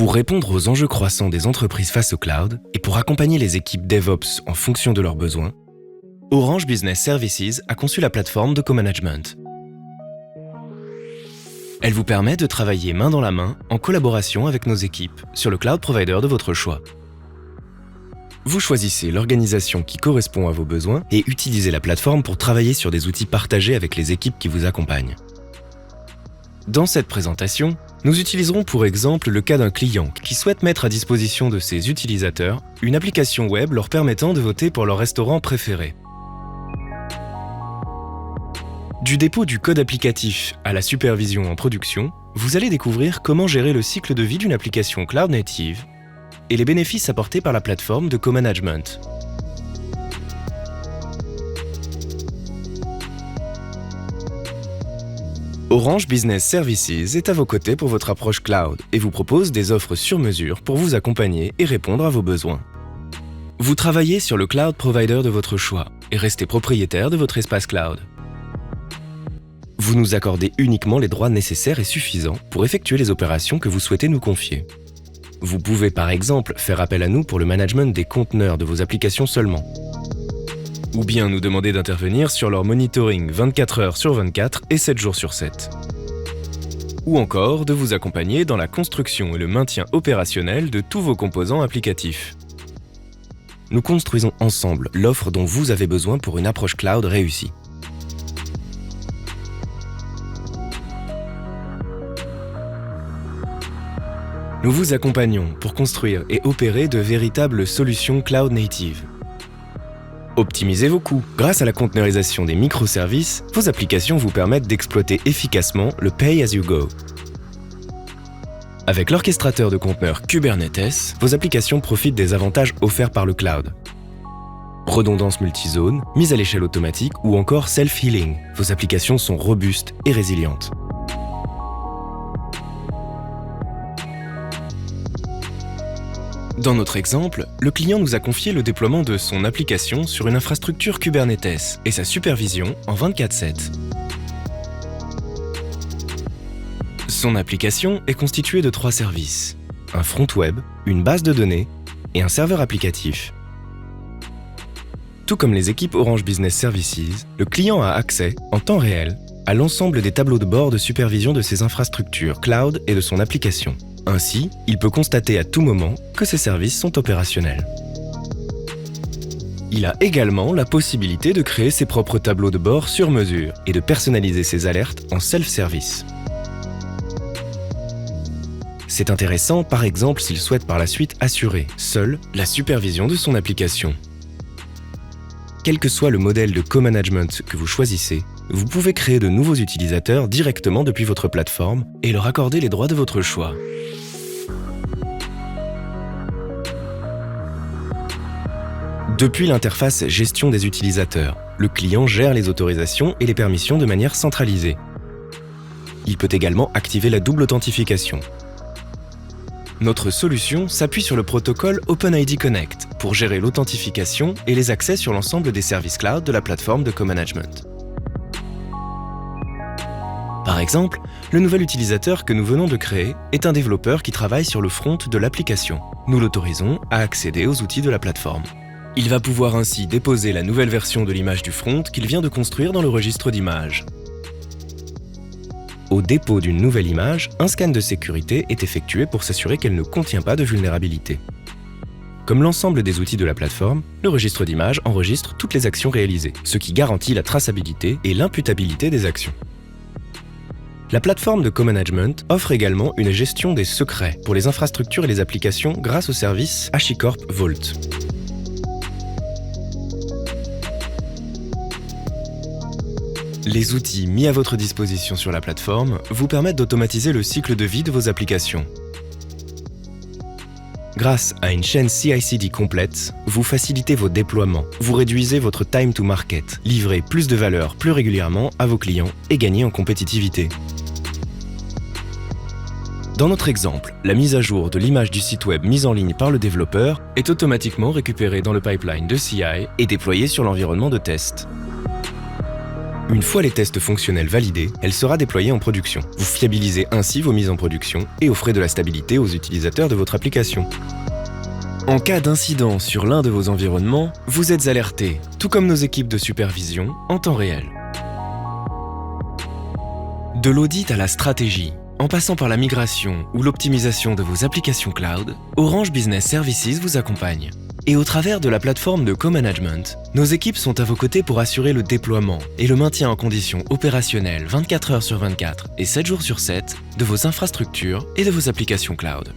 Pour répondre aux enjeux croissants des entreprises face au cloud et pour accompagner les équipes DevOps en fonction de leurs besoins, Orange Business Services a conçu la plateforme de co-management. Elle vous permet de travailler main dans la main en collaboration avec nos équipes sur le cloud provider de votre choix. Vous choisissez l'organisation qui correspond à vos besoins et utilisez la plateforme pour travailler sur des outils partagés avec les équipes qui vous accompagnent. Dans cette présentation, nous utiliserons pour exemple le cas d'un client qui souhaite mettre à disposition de ses utilisateurs une application web leur permettant de voter pour leur restaurant préféré. Du dépôt du code applicatif à la supervision en production, vous allez découvrir comment gérer le cycle de vie d'une application cloud native et les bénéfices apportés par la plateforme de co-management. Orange Business Services est à vos côtés pour votre approche cloud et vous propose des offres sur mesure pour vous accompagner et répondre à vos besoins. Vous travaillez sur le cloud provider de votre choix et restez propriétaire de votre espace cloud. Vous nous accordez uniquement les droits nécessaires et suffisants pour effectuer les opérations que vous souhaitez nous confier. Vous pouvez par exemple faire appel à nous pour le management des conteneurs de vos applications seulement. Ou bien nous demander d'intervenir sur leur monitoring 24 heures sur 24 et 7 jours sur 7. Ou encore de vous accompagner dans la construction et le maintien opérationnel de tous vos composants applicatifs. Nous construisons ensemble l'offre dont vous avez besoin pour une approche cloud réussie. Nous vous accompagnons pour construire et opérer de véritables solutions cloud native. Optimisez vos coûts. Grâce à la conteneurisation des microservices, vos applications vous permettent d'exploiter efficacement le Pay-as-you-go. Avec l'orchestrateur de conteneurs Kubernetes, vos applications profitent des avantages offerts par le cloud. Redondance multizone, mise à l'échelle automatique ou encore self-healing. Vos applications sont robustes et résilientes. Dans notre exemple, le client nous a confié le déploiement de son application sur une infrastructure Kubernetes et sa supervision en 24/7. Son application est constituée de 3 services, un front web, une base de données et un serveur applicatif. Tout comme les équipes Orange Business Services, le client a accès, en temps réel, à l'ensemble des tableaux de bord de supervision de ses infrastructures cloud et de son application. Ainsi, il peut constater à tout moment que ses services sont opérationnels. Il a également la possibilité de créer ses propres tableaux de bord sur mesure et de personnaliser ses alertes en self-service. C'est intéressant, par exemple, s'il souhaite par la suite assurer, seul, la supervision de son application. Quel que soit le modèle de co-management que vous choisissez, vous pouvez créer de nouveaux utilisateurs directement depuis votre plateforme et leur accorder les droits de votre choix. Depuis l'interface gestion des utilisateurs, le client gère les autorisations et les permissions de manière centralisée. Il peut également activer la double authentification. Notre solution s'appuie sur le protocole OpenID Connect pour gérer l'authentification et les accès sur l'ensemble des services cloud de la plateforme de co-management. Par exemple, le nouvel utilisateur que nous venons de créer est un développeur qui travaille sur le front de l'application. Nous l'autorisons à accéder aux outils de la plateforme. Il va pouvoir ainsi déposer la nouvelle version de l'image du front qu'il vient de construire dans le registre d'images. Au dépôt d'une nouvelle image, un scan de sécurité est effectué pour s'assurer qu'elle ne contient pas de vulnérabilité. Comme l'ensemble des outils de la plateforme, le registre d'images enregistre toutes les actions réalisées, ce qui garantit la traçabilité et l'imputabilité des actions. La plateforme de co-management offre également une gestion des secrets pour les infrastructures et les applications grâce au service HashiCorp Vault. Les outils mis à votre disposition sur la plateforme vous permettent d'automatiser le cycle de vie de vos applications. Grâce à une chaîne CI/CD complète, vous facilitez vos déploiements, vous réduisez votre time to market, livrez plus de valeur plus régulièrement à vos clients et gagnez en compétitivité. Dans notre exemple, la mise à jour de l'image du site web mise en ligne par le développeur est automatiquement récupérée dans le pipeline de CI et déployée sur l'environnement de test. Une fois les tests fonctionnels validés, elle sera déployée en production. Vous fiabilisez ainsi vos mises en production et offrez de la stabilité aux utilisateurs de votre application. En cas d'incident sur l'un de vos environnements, vous êtes alerté, tout comme nos équipes de supervision, en temps réel. De l'audit à la stratégie, en passant par la migration ou l'optimisation de vos applications cloud, Orange Business Services vous accompagne. Et au travers de la plateforme de co-management, nos équipes sont à vos côtés pour assurer le déploiement et le maintien en conditions opérationnelles 24 heures sur 24 et 7 jours sur 7 de vos infrastructures et de vos applications cloud.